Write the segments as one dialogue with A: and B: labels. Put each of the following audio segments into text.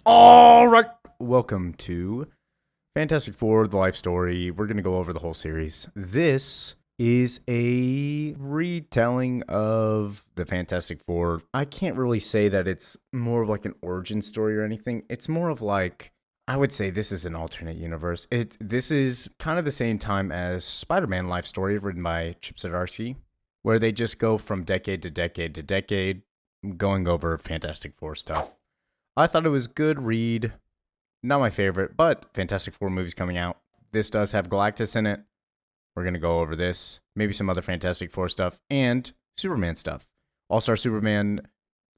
A: All right. Welcome to Fantastic Four, the life story. We're going to go over the whole series. This is a retelling of the Fantastic Four. I can't really say that it's more of like an origin story or anything. It's more of like, I would say this is an alternate universe. This is kind of the same time as Spider-Man Life Story, written by Chip Zdarsky, where they just go from decade to decade to decade, going over Fantastic Four stuff. I thought it was good read. Not my favorite, but Fantastic Four movies coming out. This does have Galactus in it. We're going to go over this. Maybe some other Fantastic Four stuff and Superman stuff. All-Star Superman,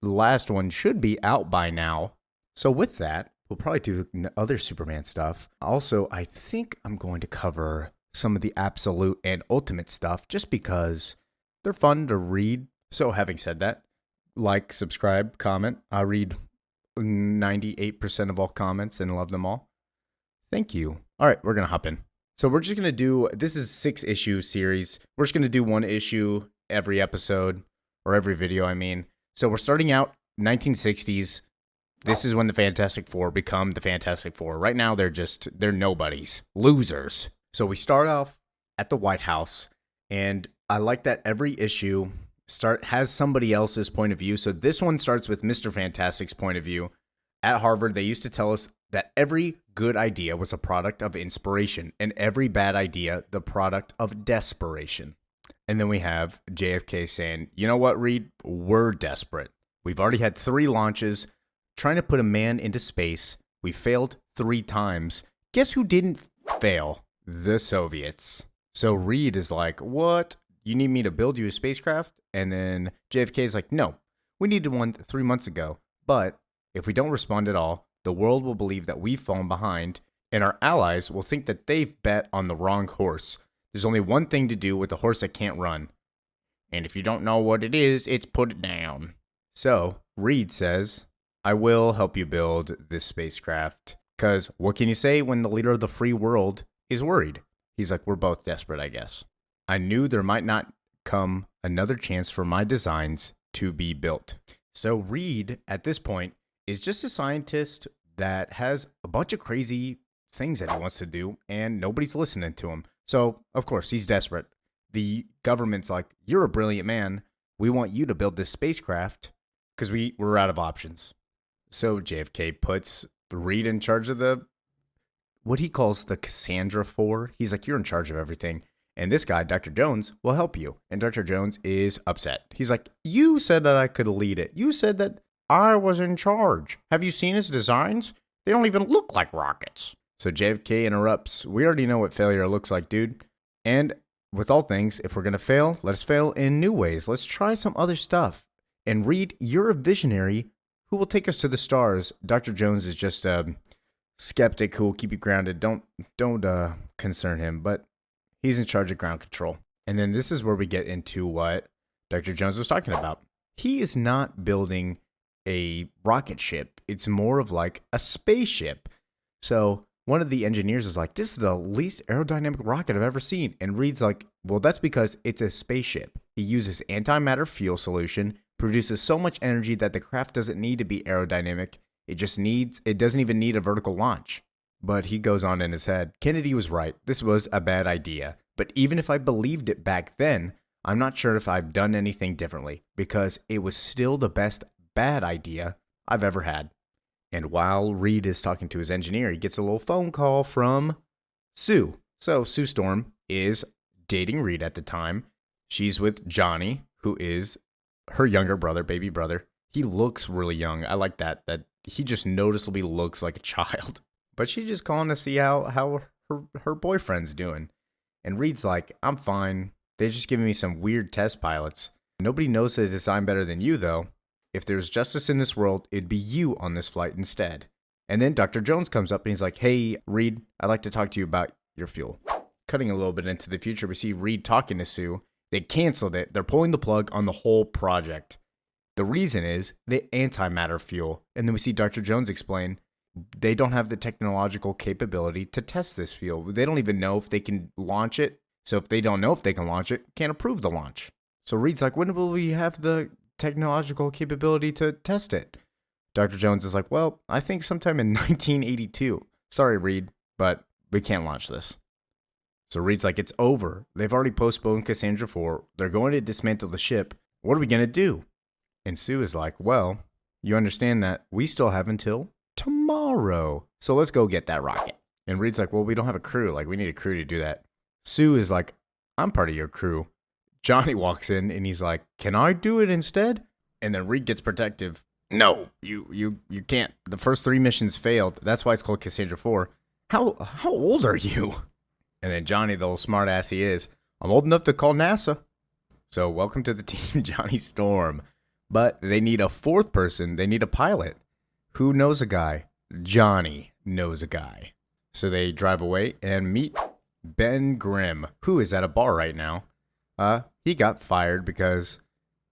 A: the last one, should be out by now. So with that, we'll probably do other Superman stuff. Also, I think I'm going to cover some of the absolute and ultimate stuff just because they're fun to read. So having said that, like, subscribe, comment. I read 98% of all comments and love them all. Thank you. All right, we're going to hop in. So we're just going to do, this is 6-issue series. We're just going to do one issue every episode, or every video, I mean. So we're starting out 1960s. This is when the Fantastic Four become the Fantastic Four. Right now, they're nobodies, losers. So we start off at the White House, and I like that every issue has somebody else's point of view. So this one starts with Mr. Fantastic's point of view. At Harvard, they used to tell us that every good idea was a product of inspiration, and every bad idea the product of desperation. And then we have JFK saying, you know what, Reed? We're desperate. We've already had 3 launches trying to put a man into space. We failed 3 times. Guess who didn't fail? The Soviets. So Reed is like, what? You need me to build you a spacecraft? And then JFK is like, no, we needed one 3 months ago. But if we don't respond at all, the world will believe that we've fallen behind, and our allies will think that they've bet on the wrong horse. There's only one thing to do with a horse that can't run. And if you don't know what it is, it's put it down. So Reed says, I will help you build this spacecraft. Because what can you say when the leader of the free world is worried? He's like, we're both desperate, I guess. I knew there might not come another chance for my designs to be built. So Reed, at this point, is just a scientist that has a bunch of crazy things that he wants to do, and nobody's listening to him. So, of course, he's desperate. The government's like, you're a brilliant man. We want you to build this spacecraft because we're out of options. So JFK puts Reed in charge of what he calls the Cassandra 4. He's like, you're in charge of everything. And this guy, Dr. Jones, will help you. And Dr. Jones is upset. He's like, you said that I could lead it. You said that I was in charge. Have you seen his designs? They don't even look like rockets. So JFK interrupts. We already know what failure looks like, dude. And with all things, if we're going to fail, let's fail in new ways. Let's try some other stuff. And Reed, you're a visionary who will take us to the stars. Dr. Jones is just a skeptic who will keep you grounded. Don't concern him, but he's in charge of ground control. And then this is where we get into what Dr. Jones was talking about. He is not building a rocket ship. It's more of like a spaceship. So one of the engineers is like, this is the least aerodynamic rocket I've ever seen. And Reed's like, well, that's because it's a spaceship. He uses antimatter fuel solution, produces so much energy that the craft doesn't need to be aerodynamic. It doesn't even need a vertical launch. But he goes on in his head, Kennedy was right. This was a bad idea. But even if I believed it back then, I'm not sure if I've done anything differently because it was still the best bad idea I've ever had. And while Reed is talking to his engineer, he gets a little phone call from Sue. So Sue Storm is dating Reed at the time. She's with Johnny, who is her younger brother, baby brother. He looks really young. I like that he just noticeably looks like a child. But she's just calling to see how her boyfriend's doing. And Reed's like, I'm fine. They're just giving me some weird test pilots. Nobody knows the design better than you, though. If there's justice in this world, it'd be you on this flight instead. And then Dr. Jones comes up and he's like, hey, Reed, I'd like to talk to you about your fuel. Cutting a little bit into the future, we see Reed talking to Sue. They canceled it. They're pulling the plug on the whole project. The reason is the antimatter fuel. And then we see Dr. Jones explain they don't have the technological capability to test this fuel. They don't even know if they can launch it. So if they don't know if they can launch it, can't approve the launch. So Reed's like, when will we have the technological capability to test it? Dr. Jones is like, well, I think sometime in 1982. Sorry, Reed, but we can't launch this. So Reed's like, it's over. They've already postponed Cassandra 4. They're going to dismantle the ship. What are we going to do? And Sue is like, well, you understand that we still have until tomorrow. So let's go get that rocket. And Reed's like, well, we don't have a crew. Like, we need a crew to do that. Sue is like, I'm part of your crew. Johnny walks in and he's like, can I do it instead? And then Reed gets protective. No, you can't. The first 3 missions failed. That's why it's called Cassandra 4. How old are you? And then Johnny, the little smart ass he is, I'm old enough to call NASA. So welcome to the team, Johnny Storm. But they need a 4th person. They need a pilot. Who knows a guy? Johnny knows a guy. So they drive away and meet Ben Grimm, who is at a bar right now. He got fired because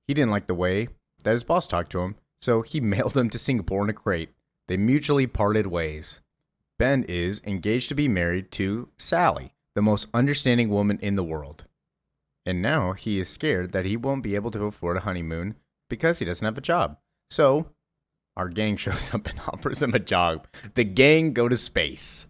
A: he didn't like the way that his boss talked to him. So he mailed him to Singapore in a crate. They mutually parted ways. Ben is engaged to be married to Sally, the most understanding woman in the world. And now he is scared that he won't be able to afford a honeymoon because he doesn't have a job. So our gang shows up and offers him a job. The gang go to space.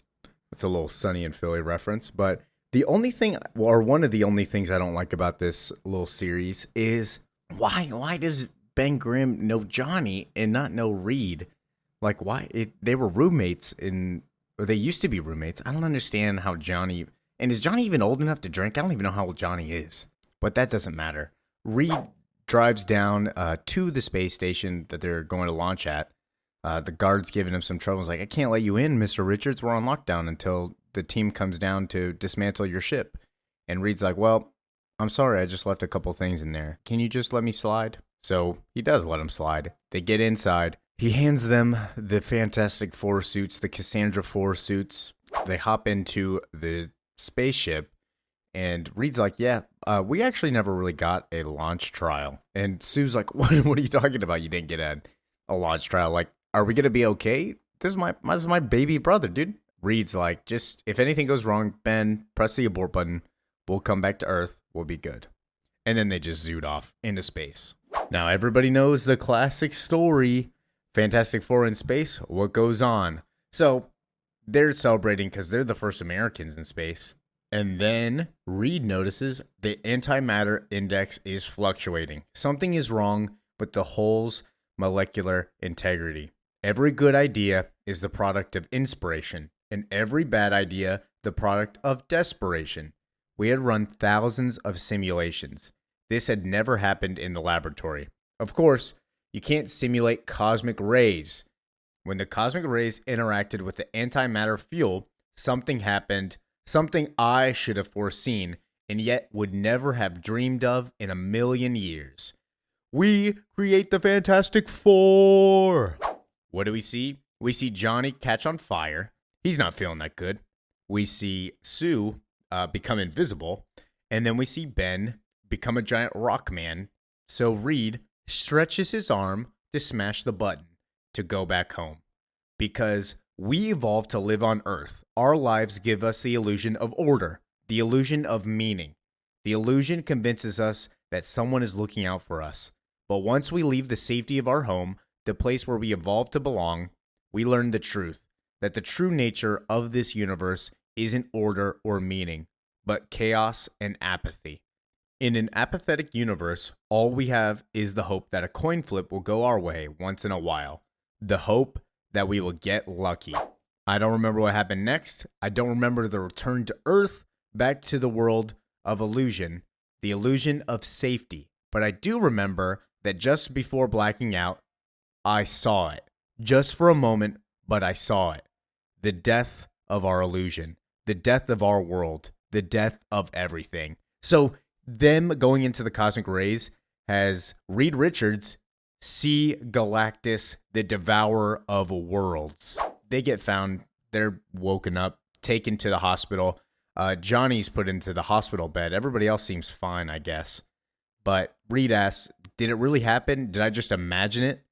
A: That's a little Sunny and Philly reference. But the only thing, or one of the only things I don't like about this little series is why does Ben Grimm know Johnny and not know Reed? Like, why? They were roommates or they used to be roommates. I don't understand how Johnny, and is Johnny even old enough to drink? I don't even know how old Johnny is, but that doesn't matter. Reed drives down to the space station that they're going to launch at. The guard's giving him some trouble. He's like, I can't let you in, Mr. Richards. We're on lockdown until the team comes down to dismantle your ship. And Reed's like, well, I'm sorry, I just left a couple things in there. Can you just let me slide? So he does let him slide. They get inside. He hands them the Fantastic Four suits, the Cassandra 4 suits. They hop into the spaceship. And Reed's like, yeah, we actually never really got a launch trial. And Sue's like, what are you talking about? You didn't get a launch trial. Like, are we going to be okay? This is my baby brother, dude. Reed's like, just, if anything goes wrong, Ben, press the abort button. We'll come back to Earth. We'll be good. And then they just zoomed off into space. Now, everybody knows the classic story, Fantastic Four in space, what goes on? So, they're celebrating because they're the first Americans in space. And then Reed notices the antimatter index is fluctuating. Something is wrong with the whole's molecular integrity. Every good idea is the product of inspiration, and every bad idea the product of desperation. We had run thousands of simulations. This had never happened in the laboratory. Of course, you can't simulate cosmic rays. When the cosmic rays interacted with the antimatter fuel, something happened, something I should have foreseen, and yet would never have dreamed of in a million years. We create the Fantastic Four. What do we see? We see Johnny catch on fire. He's not feeling that good. We see Sue become invisible. And then we see Ben become a giant rock man. So Reed stretches his arm to smash the button to go back home. Because we evolved to live on Earth. Our lives give us the illusion of order, the illusion of meaning. The illusion convinces us that someone is looking out for us. But once we leave the safety of our home, the place where we evolved to belong, we learn the truth, that the true nature of this universe isn't order or meaning, but chaos and apathy. In an apathetic universe, all we have is the hope that a coin flip will go our way once in a while. The hope that we will get lucky. I don't remember what happened next. I don't remember the return to Earth, back to the world of illusion, the illusion of safety. But I do remember that just before blacking out, I saw it. Just for a moment, but I saw it. The death of our illusion. The death of our world. The death of everything. So, them going into the cosmic rays has Reed Richards see Galactus, the devourer of worlds. They get found. They're woken up, taken to the hospital. Johnny's put into the hospital bed. Everybody else seems fine, I guess. But Reed asks, did it really happen? Did I just imagine it?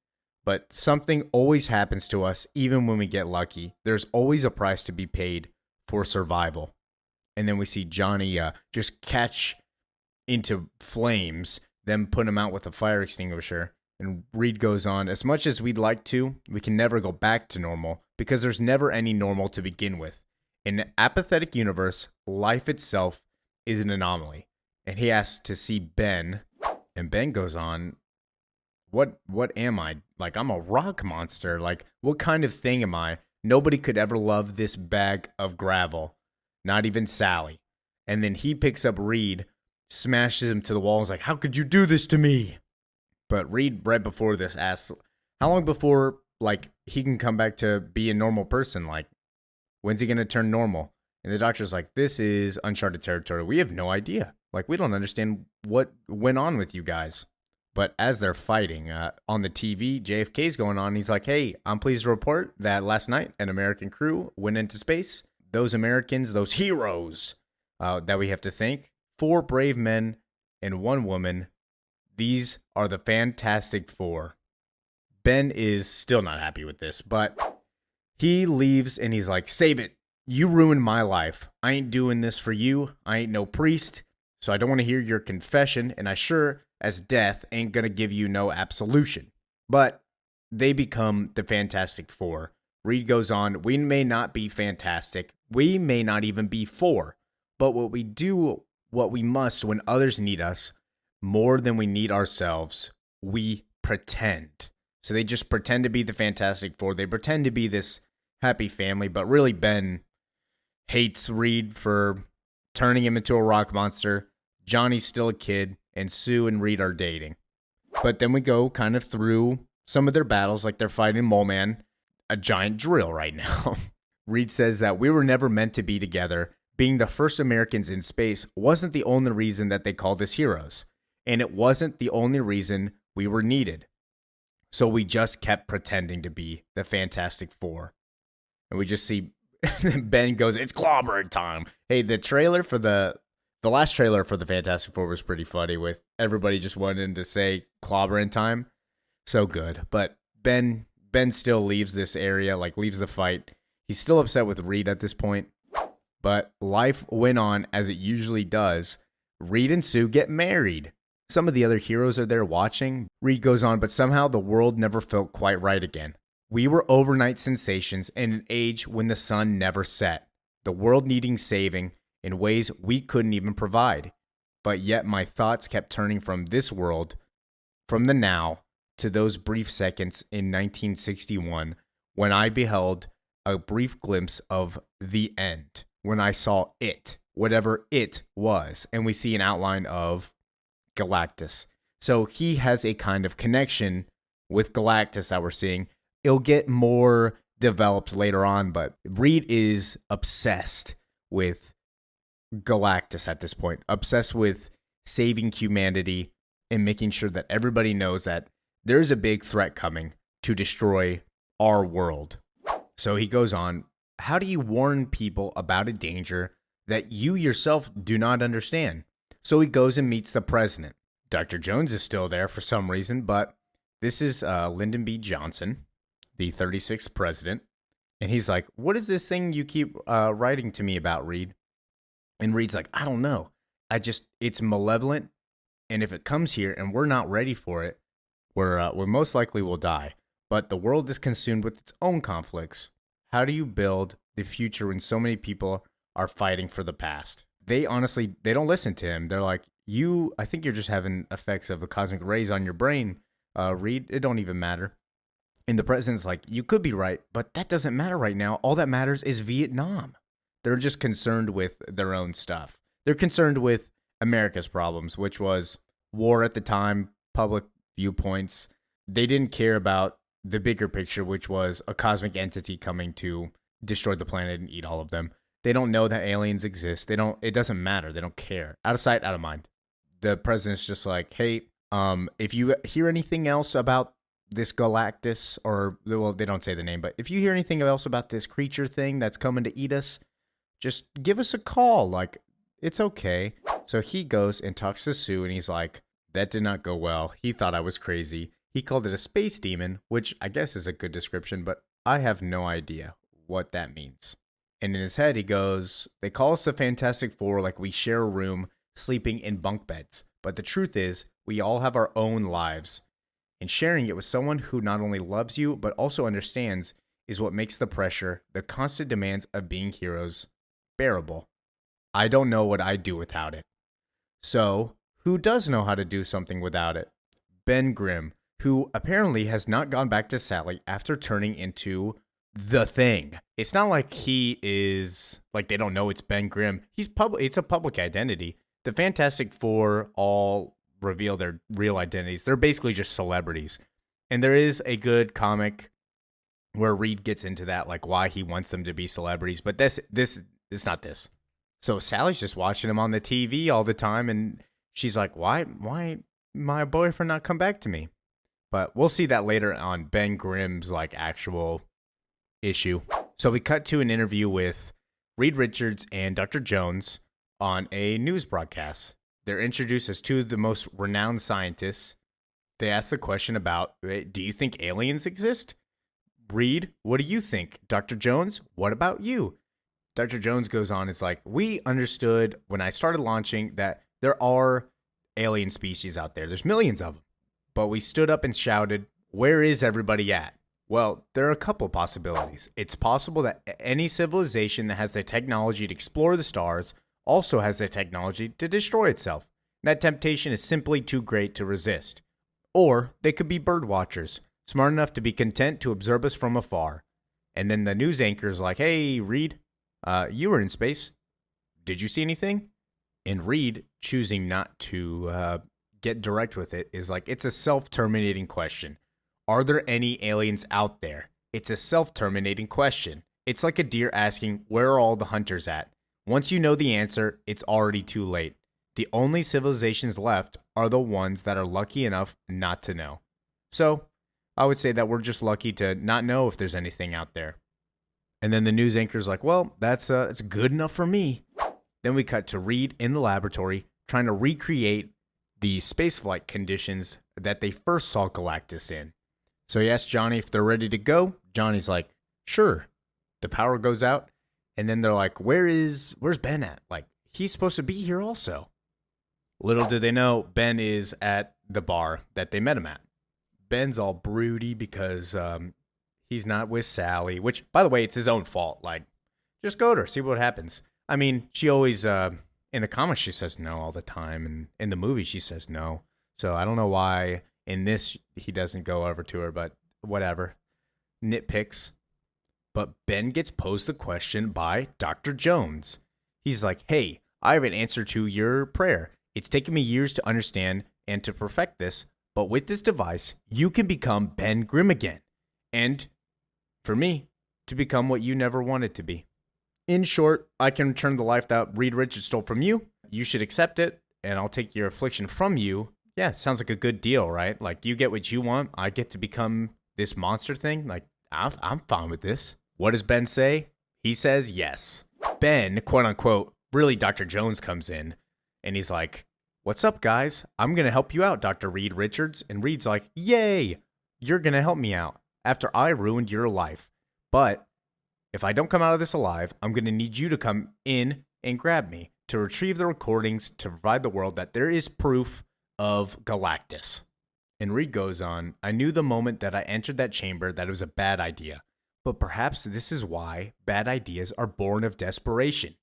A: But something always happens to us, even when we get lucky. There's always a price to be paid for survival. And then we see Johnny just catch into flames, then put him out with a fire extinguisher. And Reed goes on, as much as we'd like to, we can never go back to normal because there's never any normal to begin with. In an apathetic universe, life itself is an anomaly. And he asks to see Ben, and Ben goes on, what am I? Like, I'm a rock monster. Like, what kind of thing am I? Nobody could ever love this bag of gravel, not even Sally. And then he picks up Reed, smashes him to the wall, and is like, how could you do this to me? But Reed, right before this, asks, how long before, like, he can come back to be a normal person? Like, when's he going to turn normal? And the doctor's like, this is uncharted territory. We have no idea. Like, we don't understand what went on with you guys. But as they're fighting on the TV, JFK's going on. He's like, hey, I'm pleased to report that last night an American crew went into space. Those Americans, those heroes that we have to thank, 4 brave men and 1 woman. These are the Fantastic Four. Ben is still not happy with this, but he leaves and he's like, save it. You ruined my life. I ain't doing this for you. I ain't no priest, so I don't want to hear your confession, and I sure as death ain't gonna give you no absolution. But they become the Fantastic Four. Reed goes on, we may not be fantastic. We may not even be 4. But what we must when others need us more than we need ourselves, we pretend. So they just pretend to be the Fantastic Four. They pretend to be this happy family, but really Ben hates Reed for turning him into a rock monster. Johnny's still a kid, and Sue and Reed are dating. But then we go kind of through some of their battles, like they're fighting Mole Man, a giant drill right now. Reed says that we were never meant to be together. Being the first Americans in space wasn't the only reason that they called us heroes. And it wasn't the only reason we were needed. So we just kept pretending to be the Fantastic Four. And we just see Ben goes, it's clobbering time. Hey, the trailer for the last trailer for the Fantastic Four was pretty funny, with everybody just wanting to say clobbering time. So good. But Ben still leaves this area, like leaves the fight. He's still upset with Reed at this point. But life went on as it usually does. Reed and Sue get married. Some of the other heroes are there watching. Reed goes on, but somehow the world never felt quite right again. We were overnight sensations in an age when the sun never set. The world needing saving in ways we couldn't even provide. But yet my thoughts kept turning from this world, from the now, to those brief seconds in 1961 when I beheld a brief glimpse of the end. When I saw it, whatever it was. And we see an outline of Galactus. So he has a kind of connection with Galactus that we're seeing. It'll get more developed later on, but Reed is obsessed with Galactus at this point, obsessed with saving humanity and making sure that everybody knows that there's a big threat coming to destroy our world. So he goes on, how do you warn people about a danger that you yourself do not understand? So he goes and meets the president. Dr. Jones is still there for some reason, but this is Lyndon B Johnson, the 36th president. And he's like, what is this thing you keep writing to me about, Reed? And Reed's like, I don't know. It's malevolent. And if it comes here and we're not ready for it, we most likely will die. But the world is consumed with its own conflicts. How do you build the future when so many people are fighting for the past? They don't listen to him. They're like, I think you're just having effects of the cosmic rays on your brain, Reed. It don't even matter. And the president's like, you could be right, but that doesn't matter right now. All that matters is Vietnam. They're just concerned with their own stuff. They're concerned with America's problems, which was war at the time, public viewpoints. They didn't care about the bigger picture, which was a cosmic entity coming to destroy the planet and eat all of them. They don't know that aliens exist. It doesn't matter. They don't care. Out of sight, out of mind. The president's just like, hey, if you hear anything else about this Galactus, well, they don't say the name, but if you hear anything else about this creature thing that's coming to eat us, just give us a call. Like, it's okay. So he goes and talks to Sue, and he's like, that did not go well. He thought I was crazy. He called it a space demon, which I guess is a good description, but I have no idea what that means. And in his head, he goes, they call us the Fantastic Four like we share a room sleeping in bunk beds. But the truth is, we all have our own lives. and sharing it with someone who not only loves you, but also understands is what makes the pressure, the constant demands of being heroes, bearable. I don't know what I'd do without it. So, who does know how to do something without it? Ben Grimm, who apparently has not gone back to Sally after turning into the Thing. It's not like he is, like they don't know it's Ben Grimm. It's a public identity. The Fantastic Four all reveal their real identities. They're basically just celebrities. And there is a good comic where Reed gets into that, like why he wants them to be celebrities. But this is not this. So Sally's just watching him on the TV all the time, and she's like, why my boyfriend not come back to me? But we'll see that later on Ben Grimm's like actual issue. So we cut to an interview with Reed Richards and Dr. Jones on a news broadcast. They're introduced as two of the most renowned scientists. They ask the question about, do you think aliens exist? Reed, what do you think? Dr. Jones, what about you? Dr. Jones goes on, it's like, we understood when I started launching that there are alien species out there. There's millions of them. But we stood up and shouted, where is everybody at? Well, there are a couple possibilities. It's possible that any civilization that has the technology to explore the stars also has the technology to destroy itself. That temptation is simply too great to resist. Or they could be bird watchers, smart enough to be content to observe us from afar. And then the news anchor's like, hey, Reed, you were in space. Did you see anything? And Reed, choosing not to get direct with it, is like, it's a self-terminating question. Are there any aliens out there? It's a self-terminating question. It's like a deer asking, where are all the hunters at? Once you know the answer, it's already too late. The only civilizations left are the ones that are lucky enough not to know. So, I would say that we're just lucky to not know if there's anything out there. And then the news anchor's like, well, that's good enough for me. Then we cut to Reed in the laboratory trying to recreate the spaceflight conditions that they first saw Galactus in. So he asks Johnny if they're ready to go. Johnny's like, sure. The power goes out. And then they're like, where's Ben at? Like, he's supposed to be here also. Little do they know, Ben is at the bar that they met him at. Ben's all broody because he's not with Sally, which, by the way, it's his own fault. Like, just go to her, see what happens. I mean, she always, in the comics, she says no all the time. And in the movie, she says no. So I don't know why in this he doesn't go over to her, but whatever. Nitpicks. But Ben gets posed the question by Dr. Jones. He's like, hey, I have an answer to your prayer. It's taken me years to understand and to perfect this, but with this device, you can become Ben Grimm again. And, for me, to become what you never wanted to be. In short, I can return the life that Reed Richards stole from you. You should accept it, and I'll take your affliction from you. Yeah, sounds like a good deal, right? Like, you get what you want. I get to become this monster thing. Like, I'm fine with this. What does Ben say? He says yes. Ben, quote unquote, really Dr. Jones comes in, and he's like, what's up, guys? I'm going to help you out, Dr. Reed Richards. And Reed's like, yay, you're going to help me out after I ruined your life. But if I don't come out of this alive, I'm going to need you to come in and grab me to retrieve the recordings to provide the world that there is proof of Galactus. And Reed goes on, I knew the moment that I entered that chamber that it was a bad idea. But perhaps this is why bad ideas are born of desperation.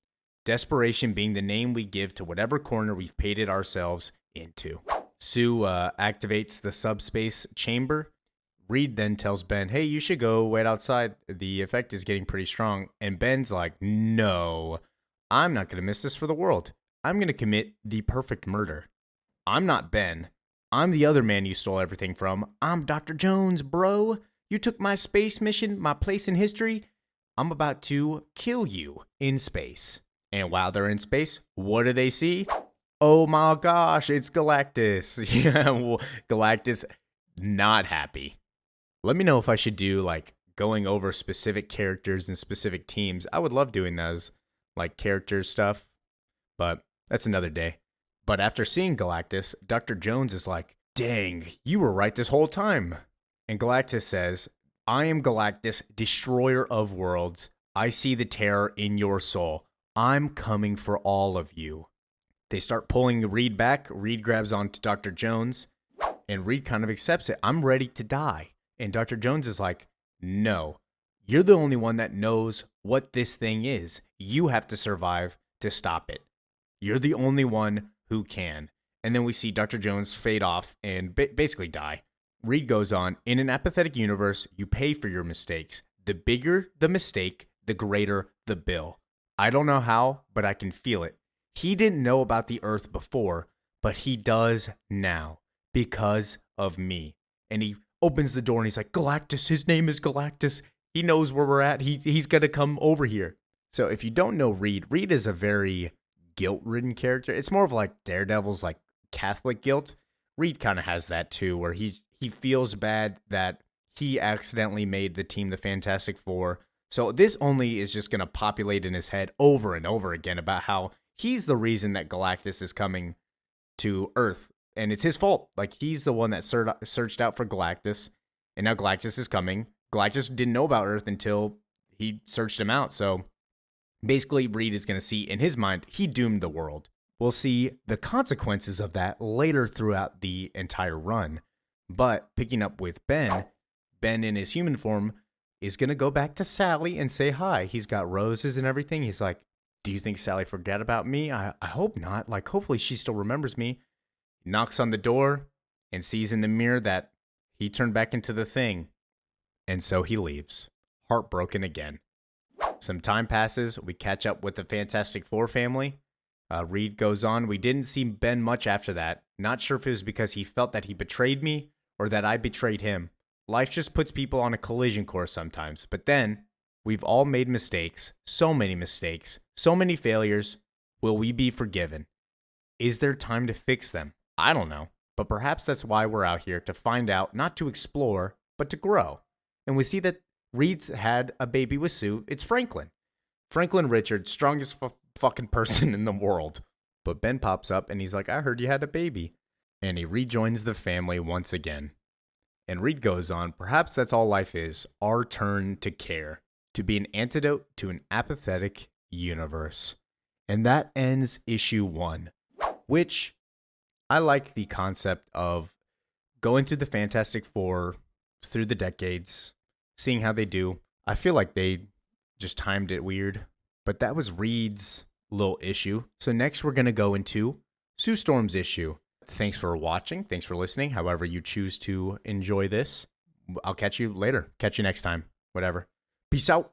A: Desperation being the name we give to whatever corner we've painted ourselves into. Sue activates the subspace chamber. Reed then tells Ben, hey, you should go wait outside. The effect is getting pretty strong. And Ben's like, no, I'm not going to miss this for the world. I'm going to commit the perfect murder. I'm not Ben. I'm the other man you stole everything from. I'm Dr. Jones, bro. You took my space mission, my place in history. I'm about to kill you in space. And while they're in space, what do they see? Oh my gosh, it's Galactus. Yeah, well, Galactus, not happy. Let me know if I should do like going over specific characters and specific teams. I would love doing those, like character stuff, but that's another day. But after seeing Galactus, Dr. Jones is like, dang, you were right this whole time. And Galactus says, I am Galactus, destroyer of worlds. I see the terror in your soul. I'm coming for all of you. They start pulling Reed back. Reed grabs onto Dr. Jones. And Reed kind of accepts it. I'm ready to die. And Dr. Jones is like, no, you're the only one that knows what this thing is. You have to survive to stop it. You're the only one who can. And then we see Dr. Jones fade off and basically die. Reed goes on, in an apathetic universe, you pay for your mistakes. The bigger the mistake, the greater the bill. I don't know how, but I can feel it. He didn't know about the Earth before, but he does now because of me. And he opens the door and he's like, Galactus, his name is Galactus. He knows where we're at. He's going to come over here. So if you don't know Reed, Reed is a very guilt-ridden character. It's more of like Daredevil's like Catholic guilt. Reed kind of has that too, where he feels bad that he accidentally made the team the Fantastic Four. So this only is just going to populate in his head over and over again about how he's the reason that Galactus is coming to Earth. And it's his fault. Like, he's the one that searched out for Galactus. And now Galactus is coming. Galactus didn't know about Earth until he searched him out. So basically, Reed is going to see, in his mind, he doomed the world. We'll see the consequences of that later throughout the entire run. But picking up with Ben in his human form is going to go back to Sally and say hi. He's got roses and everything. He's like, do you think Sally forgot about me? I hope not. Like, hopefully she still remembers me. He knocks on the door and sees in the mirror that he turned back into the Thing. And so he leaves, heartbroken again. Some time passes. We catch up with the Fantastic Four family. Reed goes on. We didn't see Ben much after that. Not sure if it was because he felt that he betrayed me or that I betrayed him. Life just puts people on a collision course sometimes. But then, we've all made mistakes. So many failures. Will we be forgiven? Is there time to fix them? I don't know. But perhaps that's why we're out here, to find out, not to explore, but to grow. And we see that Reed's had a baby with Sue. It's Franklin. Franklin Richards, strongest fucking person in the world. But Ben pops up and he's like, I heard you had a baby. And he rejoins the family once again. And Reed goes on, perhaps that's all life is, our turn to care, to be an antidote to an apathetic universe. And that ends issue 1, which I like the concept of going through the Fantastic Four through the decades, seeing how they do. I feel like they just timed it weird, but that was Reed's little issue. So next we're going to go into Sue Storm's issue. Thanks for watching. Thanks for listening. However you choose to enjoy this. I'll catch you later. Catch you next time. Whatever. Peace out.